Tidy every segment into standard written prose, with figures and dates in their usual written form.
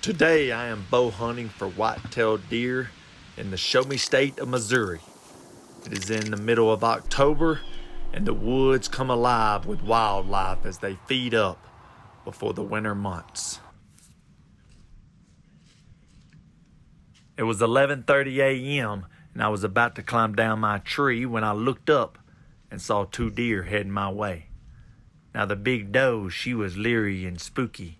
Today I am bow hunting for white-tailed deer in the Show Me State of Missouri. It is in the middle of October and the woods come alive with wildlife as they feed up before the winter months. It was 11:30 a.m. and I was about to climb down my tree when I looked up and saw two deer heading my way. Now the big doe, she was leery and spooky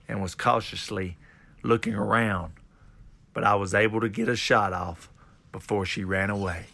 and was cautiously looking around, but I was able to get a shot off before she ran away.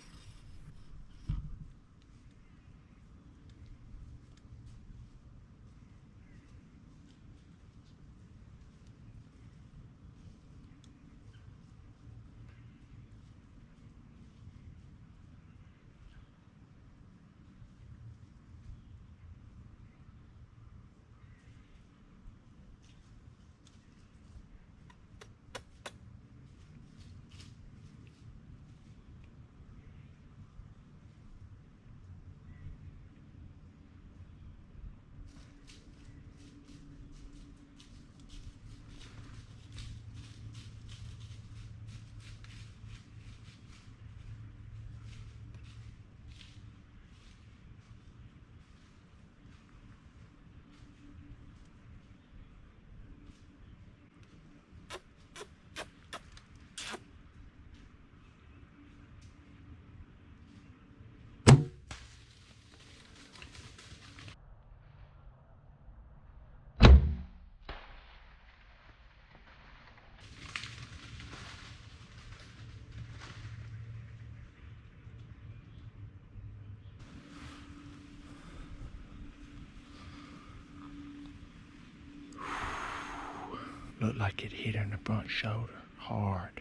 Looked like it hit her in the front shoulder hard.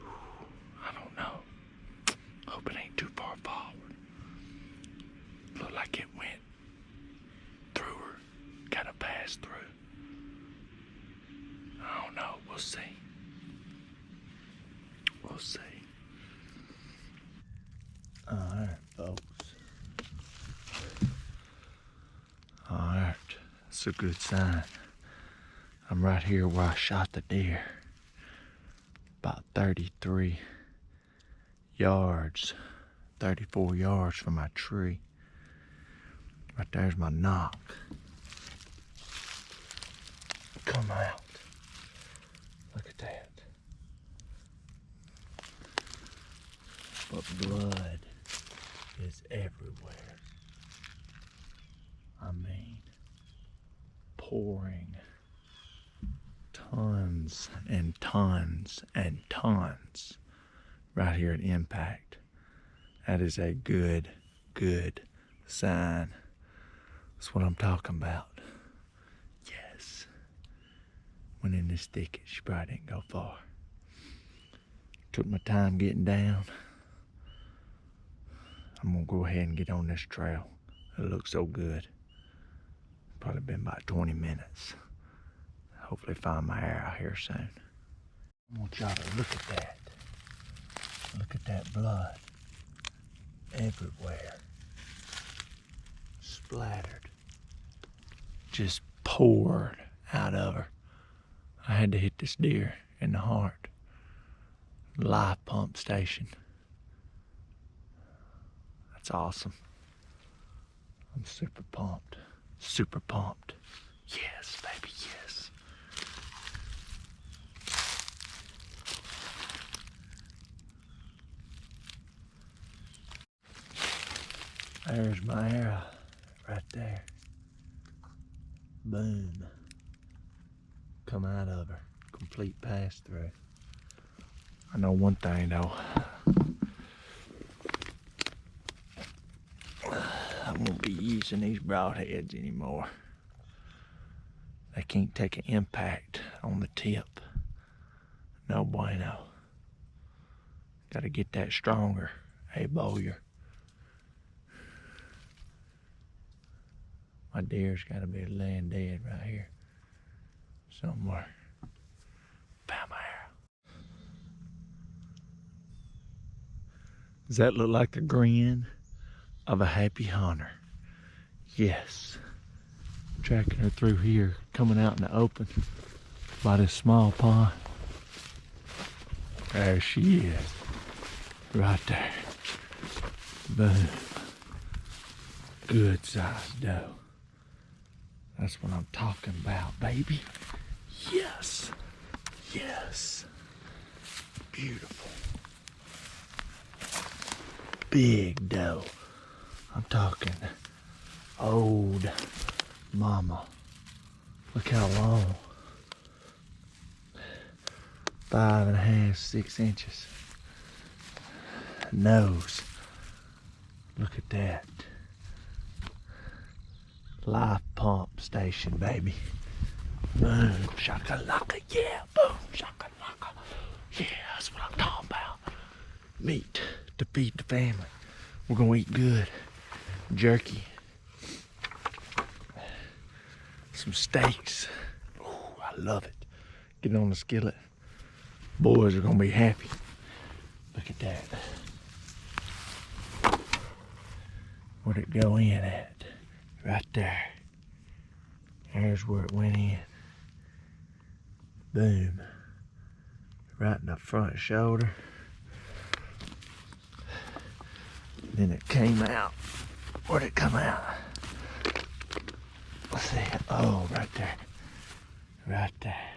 I don't know. Hope it ain't too far forward. Looked like it went through her. Gotta pass through. I don't know. We'll see. We'll see. Alright, folks. Alright. That's a good sign. I'm right here where I shot the deer. About 33 yards, 34 yards from my tree. Right there's my knock. Come out. Look at that. But blood is everywhere. I mean, pouring. Tons and tons and tons right here at impact. That is a good sign. That's what I'm talking about. Yes. Went in this thicket, she probably didn't go far. Took my time getting down. I'm gonna go ahead and get on this trail. It looks so good. Probably been about 20 minutes. Hopefully find my arrow here soon. I want y'all to look at that. Look at that blood. Everywhere. Splattered. Just poured out of her. I had to hit this deer in the heart. Live pump station. That's awesome. I'm super pumped. Super pumped. Yes, baby, yes. There's my arrow, right there. Boom. Come out of her, complete pass through. I know one thing though. I won't be using these broadheads anymore. They can't take an impact on the tip. No bueno. Gotta get that stronger, hey bowyer. My deer's gotta be laying dead right here. Somewhere. Found my arrow. Does that look like a grin of a happy hunter? Yes. Tracking her through here, coming out in the open. by this small pond. There she is. Right there. Boom. Good sized doe. That's what I'm talking about, baby. Yes. Yes. Beautiful. Big doe. I'm talking old mama. Look how long. 5.5, 6 inches. Nose. Look at that. Life pump station, baby. Boom, shakalaka, yeah, boom, shakalaka. Yeah, that's what I'm talking about. Meat to feed the family. We're gonna eat good. Jerky. Some steaks. Ooh, I love it. Get it on the skillet. Boys are gonna be happy. Look at that. Where'd it go in at? Right there. There's where it went in. Boom. Right in the front shoulder. Then it came out. Where'd it come out? Let's see. Oh, right there. Right there.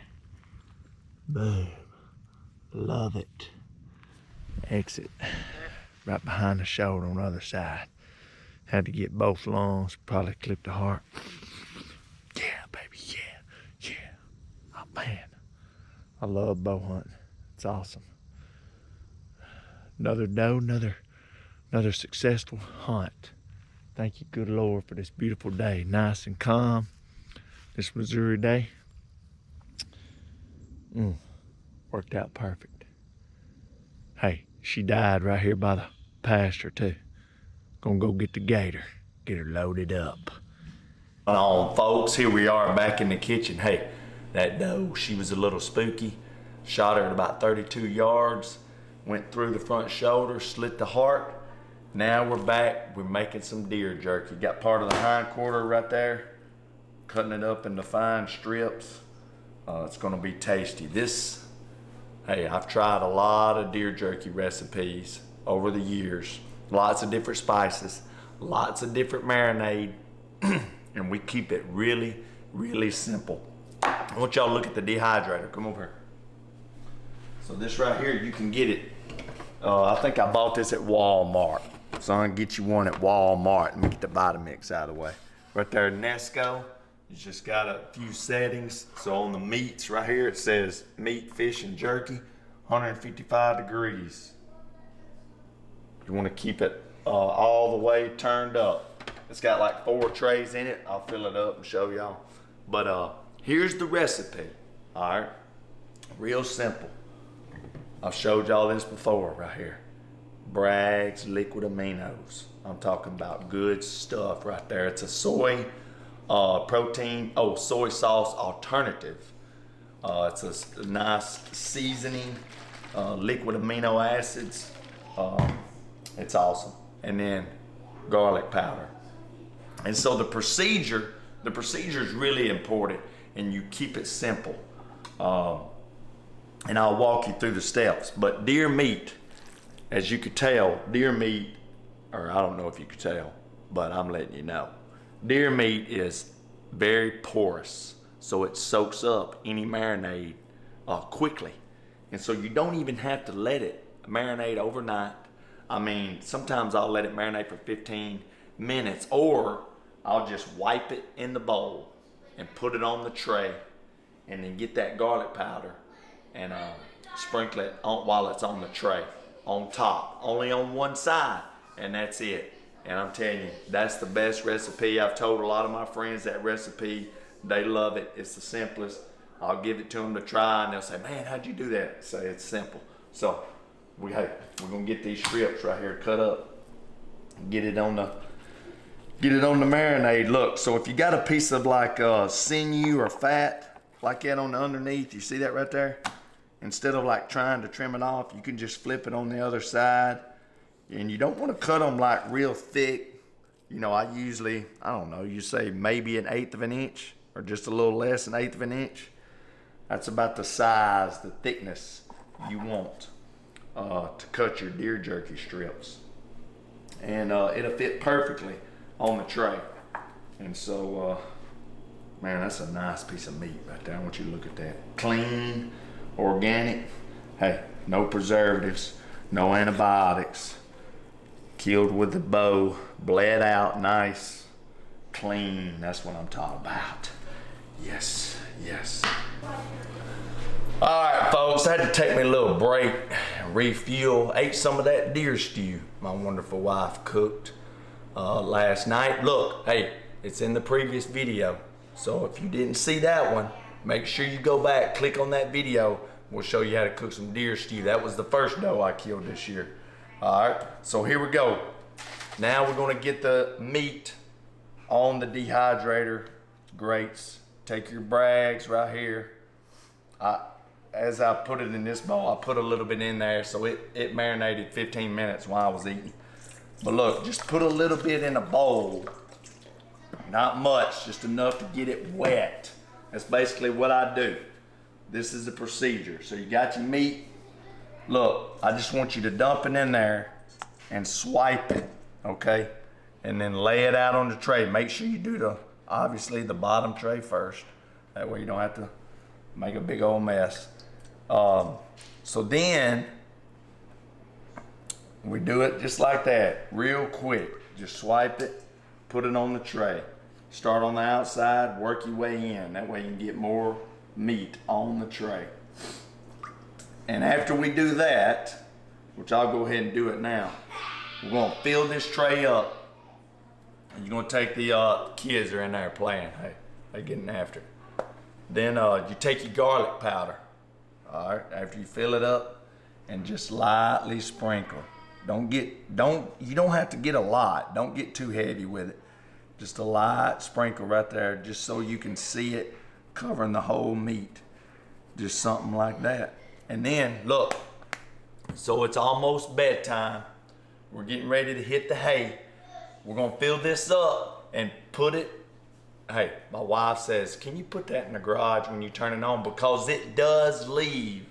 Boom. Love it. Exit. Right behind the shoulder on the other side. Had to get both lungs. Probably clipped the heart. Yeah, baby. Yeah. Yeah. Oh, man. I love bow hunting. It's awesome. Another doe, another successful hunt. Thank you, good Lord, for this beautiful day. Nice and calm. This Missouri day. Worked out perfect. Hey, she died right here by the pasture too. Gonna go get the gator. Get her loaded up. On, folks, here we are back in the kitchen. Hey, that doe, she was a little spooky. Shot her at about 32 yards. Went through the front shoulder, slit the heart. Now we're back, we're making some deer jerky. Got part of the hind quarter right there. Cutting it up into fine strips. It's gonna be tasty. Hey, I've tried a lot of deer jerky recipes over the years. Lots of different spices, lots of different marinade, and we keep it really, really simple. I want y'all to look at the dehydrator. Come over here. So this right here, you can get it. I think I bought this at Walmart. So I'm gonna get you one at Walmart. Let me get the Vitamix out of the way. Right there, Nesco. It's just got a few settings. So on the meats right here, it says meat, fish, and jerky, 155 degrees. You wanna keep it all the way turned up. It's got like 4 trays in it. I'll fill it up and show y'all. But here's the recipe, all right? Real simple. I've showed y'all this before right here. Bragg's liquid aminos. I'm talking about good stuff right there. It's a soy soy sauce alternative. It's a nice seasoning, liquid amino acids. It's awesome. And then garlic powder. And so the procedure is really important, and you keep it simple. And I'll walk you through the steps. But deer meat, as you could tell, or I don't know if you could tell, but I'm letting you know. Deer meat is very porous, so it soaks up any marinade quickly. And so you don't even have to let it marinate overnight. I mean, sometimes I'll let it marinate for 15 minutes, or I'll just wipe it in the bowl and put it on the tray, and then get that garlic powder and sprinkle it on while it's on the tray, on top, only on one side, and that's it. And I'm telling you, that's the best recipe. I've told a lot of my friends that recipe. They love it. It's the simplest. I'll give it to them to try, and they'll say, man, how'd you do that? I say, it's simple. So we're gonna get these strips right here cut up, get it on the marinade. Look, so if you got a piece of like sinew or fat like that on the underneath, you see that right there? Instead of like trying to trim it off, you can just flip it on the other side. And you don't want to cut them like real thick. You know, I don't know, you say maybe 1/8 of an inch or just a little less than 1/8 of an inch. That's about the size, the thickness you want to cut your deer jerky strips. And it'll fit perfectly on the tray. And so, man, that's a nice piece of meat right there. I want you to look at that. Clean, organic. Hey, no preservatives, no antibiotics. Killed with the bow, bled out nice, clean. That's what I'm talking about. Yes, yes. All right, folks, I had to take me a little break and refuel. Ate some of that deer stew my wonderful wife cooked last night. Look, hey, it's in the previous video. So if you didn't see that one, make sure you go back, click on that video. We'll show you how to cook some deer stew. That was the first doe I killed this year. All right, so here we go. Now we're gonna get the meat on the dehydrator grates. Take your brags right here. As I put it in this bowl, I put a little bit in there, so it marinated 15 minutes while I was eating. But look, just put a little bit in a bowl. Not much, just enough to get it wet. That's basically what I do. This is the procedure. So you got your meat. Look, I just want you to dump it in there and swipe it, okay? And then lay it out on the tray. Make sure you do obviously the bottom tray first. That way you don't have to make a big old mess. So then we do it just like that, real quick. Just swipe it, put it on the tray. Start on the outside, work your way in. That way you can get more meat on the tray. And after we do that, which I'll go ahead and do it now, we're gonna fill this tray up. And you're gonna take the kids are in there playing. Hey, they're getting after it. Then you take your garlic powder. All right, after you fill it up, and just lightly sprinkle. You don't have to get a lot. Don't get too heavy with it. Just a light sprinkle right there, just so you can see it covering the whole meat. Just something like that. And then, look, so it's almost bedtime. We're getting ready to hit the hay. We're gonna fill this up and put it, hey, my wife says, can you put that in the garage when you turn it on? Because it does leave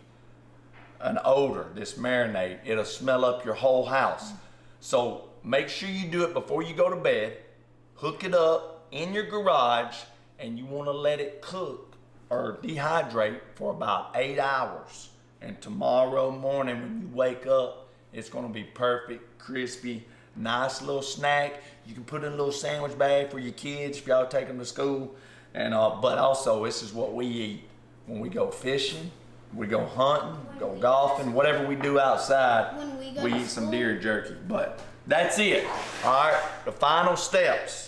an odor, this marinade. It'll smell up your whole house. So make sure you do it before you go to bed. Hook it up in your garage, and you wanna let it cook or dehydrate for about 8 hours. And tomorrow morning when you wake up, it's gonna be perfect, crispy, nice little snack. You can put in a little sandwich bag for your kids if y'all take them to school. And but also, this is what we eat when we go fishing, we go hunting, go golfing, whatever we do outside, we eat some deer jerky. But that's it. All right, the final steps.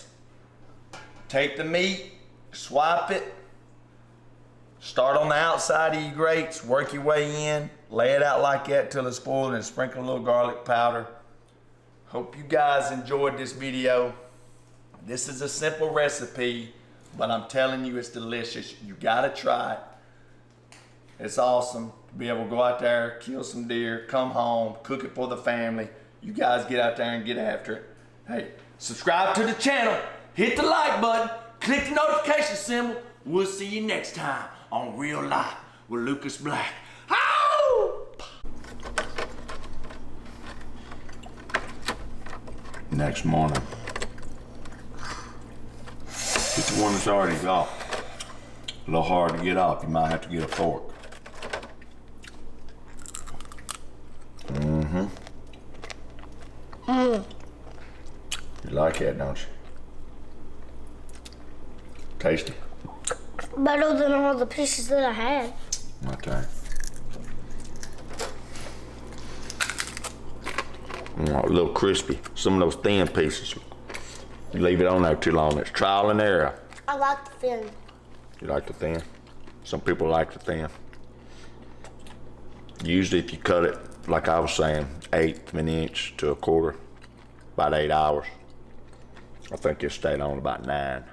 Take the meat, swipe it, start on the outside of your grates, work your way in, lay it out like that till it's full, and sprinkle a little garlic powder. Hope you guys enjoyed this video. This is a simple recipe, but I'm telling you it's delicious. You gotta try it. It's awesome to be able to go out there, kill some deer, come home, cook it for the family. You guys get out there and get after it. Hey, subscribe to the channel, hit the like button, click the notification symbol. We'll see you next time on Real Life with Lucas Black. Ow! Next morning. Get the one that's already off. A little hard to get off. You might have to get a fork. You like that, don't you? Tasty. Better than all the pieces that I had. Okay. A little crispy. Some of those thin pieces. You leave it on there too long, it's trial and error. I like the thin. You like the thin? Some people like the thin. Usually if you cut it, like I was saying, 1/8 of an inch to 1/4, about 8 hours. I think it stayed on about 9.